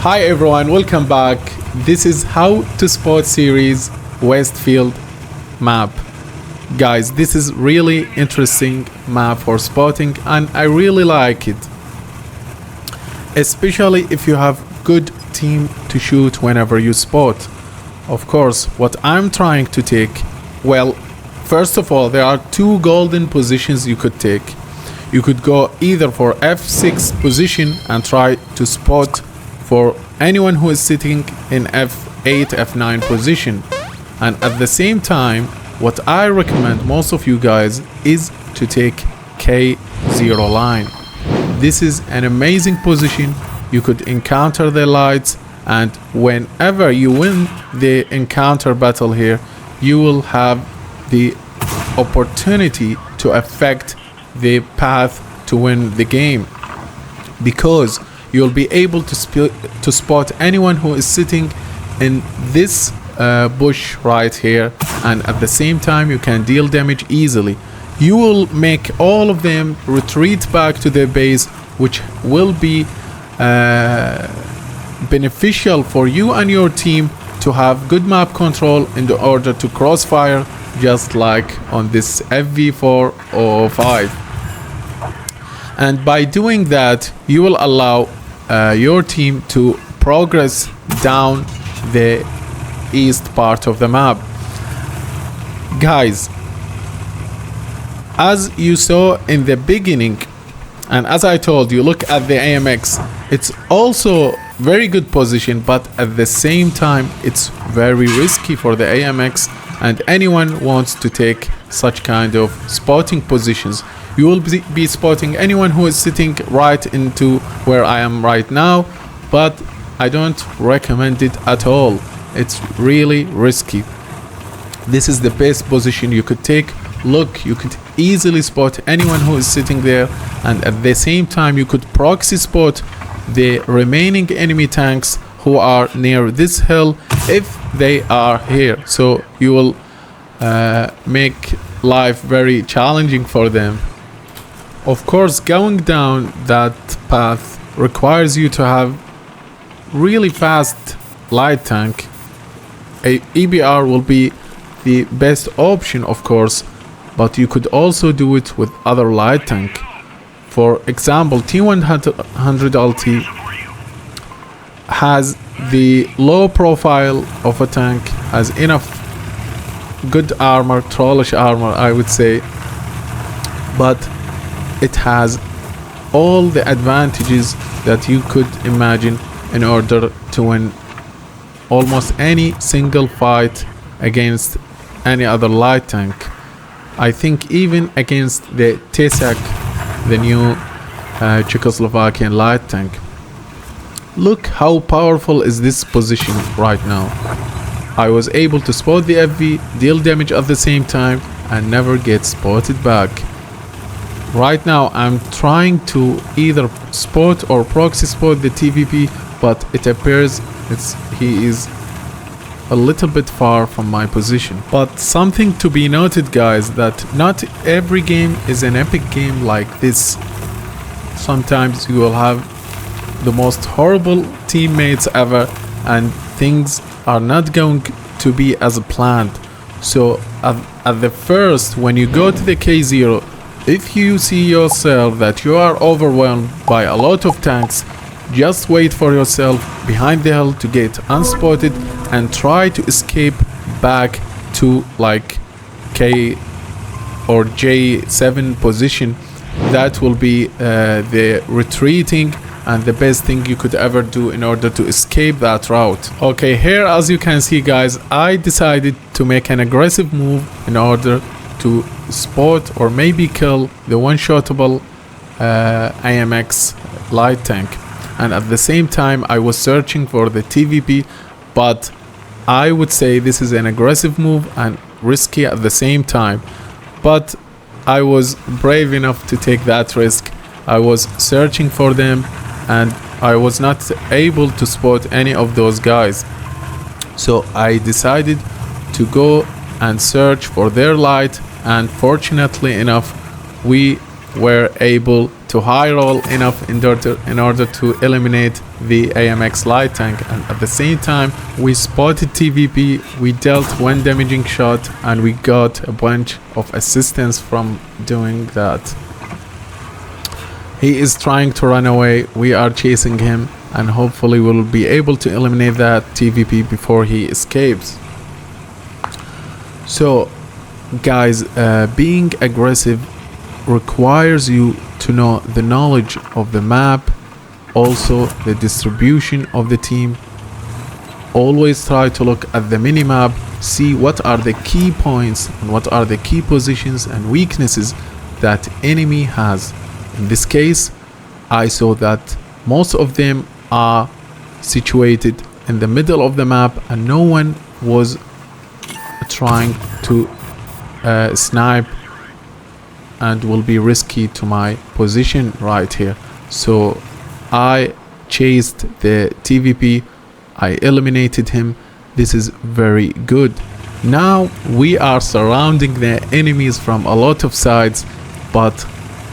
Hi everyone, welcome back. This is How to Spot series Westfield map. Guys, this is really interesting map for spotting and I really like it. Especially if you have good team to shoot whenever you spot. Of course, what I'm trying to take, well, first of all, there are two golden positions you could take. You could go either for F6 position and try to spot for anyone who is sitting in F8, F9 position. And at the same time, what I recommend most of you guys is to take K0 line. This is an amazing position. You could encounter the lights, and whenever you win the encounter battle here, you will have the opportunity to affect the path to win the game, because you'll be able to spot anyone who is sitting in this bush right here, and at the same time you can deal damage easily. You will make all of them retreat back to their base, which will be beneficial for you and your team to have good map control in order to crossfire, just like on this FV405. And by doing that, you will allow your team to progress down the east part of the map. Guys, as you saw in the beginning, and as I told you, look at the AMX. It's also very good position, but at the same time it's very risky for the AMX, and anyone wants to take such kind of spotting positions. You will be spotting anyone who is sitting right into where I am right now, but I don't recommend it at all. It's really risky. This is the best position you could take. Look, you could easily spot anyone who is sitting there, and at the same time you could proxy spot the remaining enemy tanks who are near this hill if they are here. So you will make life very challenging for them. Of course, going down that path requires you to have really fast light tank. A EBR will be the best option, of course, but you could also do it with other light tank. For example, T100 LT has the low profile of a tank, has enough good armor, trollish armor I would say, but it has all the advantages that you could imagine in order to win almost any single fight against any other light tank. I think even against the Tesak, the new Czechoslovakian light tank. Look how powerful is this position right now. I was able to spot the FV, deal damage at the same time, and never get spotted back. Right now I'm trying to either spot or proxy spot the TVP, but it appears he is a little bit far from my position. But something to be noted, guys, that not every game is an epic game like this. Sometimes you will have the most horrible teammates ever and things are not going to be as planned. So at the first, when you go to the K0, if you see yourself that you are overwhelmed by a lot of tanks, just wait for yourself behind the hill to get unspotted and try to escape back to like K or J7 position. That will be the retreating and the best thing you could ever do in order to escape that route. Okay, here as you can see, guys, I decided to make an aggressive move in order to spot or maybe kill the one-shottable AMX light tank, and at the same time I was searching for the TVP, but I would say this is an aggressive move and risky at the same time, but I was brave enough to take that risk. I was searching for them and I was not able to spot any of those guys, so I decided to go and search for their light, and fortunately enough we were able to high roll enough in order to eliminate the AMX light tank, and at the same time we spotted TVP, we dealt one damaging shot, and we got a bunch of assistance from doing that. He is trying to run away, we are chasing him, and hopefully we'll be able to eliminate that TVP before he escapes. So guys, being aggressive requires you to know the knowledge of the map, also the distribution of the team. Always try to look at the minimap, see what are the key points and what are the key positions and weaknesses that enemy has. In this case, I saw that most of them are situated in the middle of the map and no one was trying to snipe and will be risky to my position right here. So I chased the TVP, I eliminated him. This is very good. Now we are surrounding the enemies from a lot of sides, but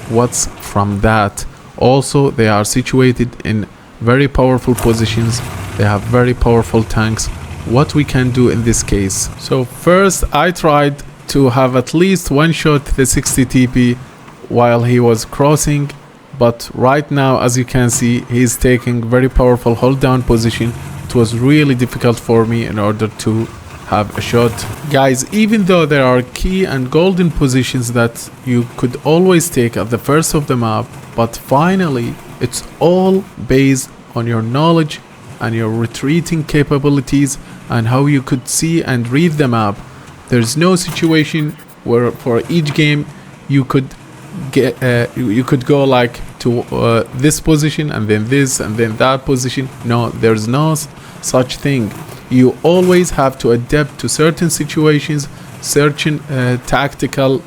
what's from that? Also, they are situated in very powerful positions, they have very powerful tanks. What we can do in this case? So first I tried to have at least one shot the 60 TP while he was crossing, but right now as you can see he's taking very powerful hold down position. It was really difficult for me in order to have a shot. Guys, even though there are key and golden positions that you could always take at the first of the map, but finally it's all based on your knowledge and your retreating capabilities and how you could see and read the map. There's no situation where for each game you could get you could go like to this position and then this and then that position. No, there's no such thing. You always have to adapt to certain situations, certain tactical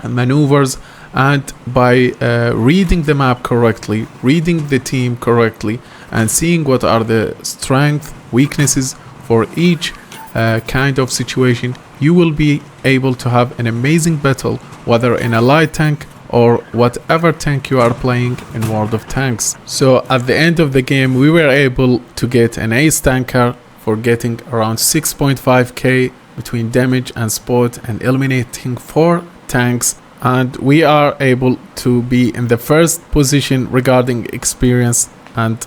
maneuvers, and by reading the map correctly, reading the team correctly, and seeing what are the strengths, weaknesses for each kind of situation, you will be able to have an amazing battle, whether in a light tank or whatever tank you are playing in World of Tanks. So at the end of the game we were able to get an ace tanker for getting around 6.5k between damage and spot and eliminating 4 tanks, and we are able to be in the first position regarding experience, and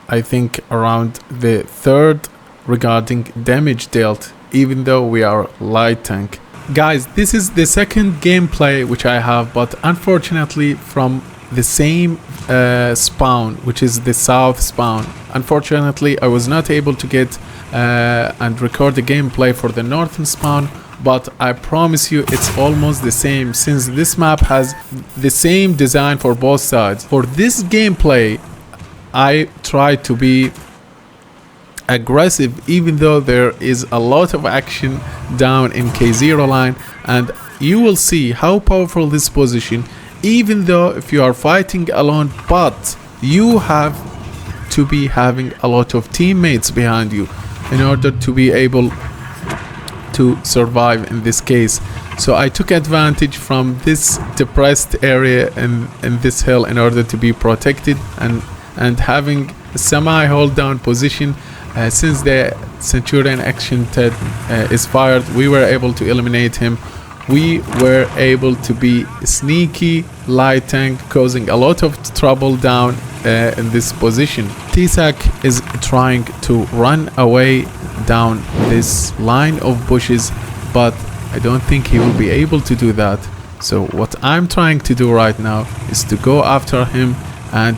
I think around the third regarding damage dealt, even though we are light tank. Guys, this is the second gameplay which I have, but unfortunately from the same spawn, which is the south spawn. Unfortunately I was not able to get and record the gameplay for the northern spawn, but I promise you it's almost the same, since this map has the same design for both sides. For this gameplay I try to be aggressive, even though there is a lot of action down in K0 line, and you will see how powerful this position, even though if you are fighting alone, but you have to be having a lot of teammates behind you in order to be able to survive in this case. So I took advantage from this depressed area in this hill in order to be protected and having a semi hold down position. Since the Centurion Action 10 is fired, we were able to eliminate him. We were able to be sneaky light tank, causing a lot of trouble down in this position. T-Sac is trying to run away down this line of bushes, but I don't think he will be able to do that. So what I'm trying to do right now is to go after him and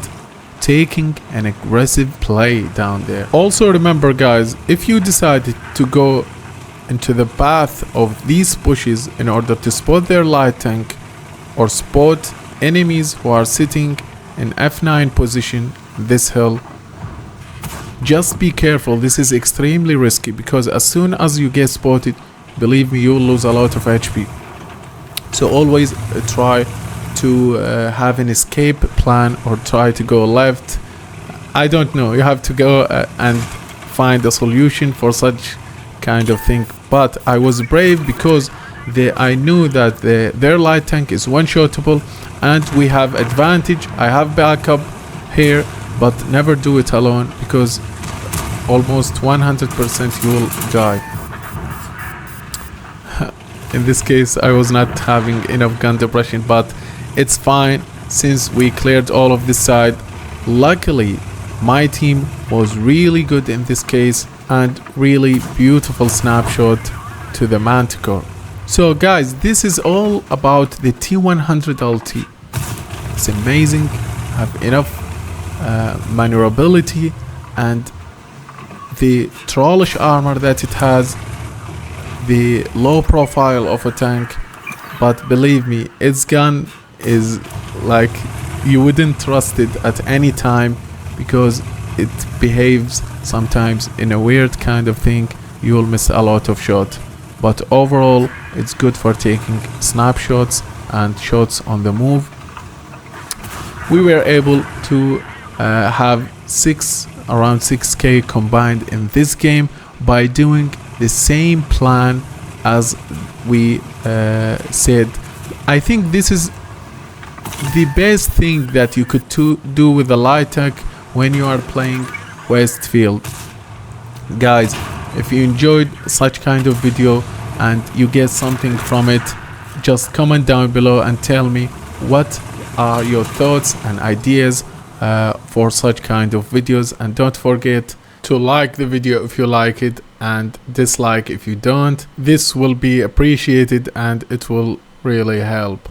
taking an aggressive play down there. Also remember guys, if you decided to go into the path of these bushes in order to spot their light tank or spot enemies who are sitting in F9 position, this hill, just be careful. This is extremely risky, because as soon as you get spotted, believe me, you will lose a lot of HP. So always try to have an escape plan, or try to go left. I don't know, you have to go and find a solution for such kind of thing. But I was brave because I knew that their light tank is one-shotable, and we have advantage. I have backup here, but never do it alone because almost 100% you will die. In this case, I was not having enough gun depression, but it's fine since we cleared all of this side. Luckily, my team was really good in this case, and really beautiful snapshot to the Manticore. So guys, this is all about the T100 LT. It's amazing, have enough maneuverability, and the trollish armor that it has, the low profile of a tank, but believe me, its gun is like you wouldn't trust it at any time because it behaves sometimes in a weird kind of thing. You will miss a lot of shot, but overall it's good for taking snapshots and shots on the move. We were able to have around 6k combined in this game by doing the same plan as we said. I think this is the best thing that you could do with the light tank when you are playing Westfield. Guys, if you enjoyed such kind of video and you get something from it, just comment down below and tell me what are your thoughts and ideas for such kind of videos. And don't forget to like the video if you like it and dislike if you don't. This will be appreciated and it will really help.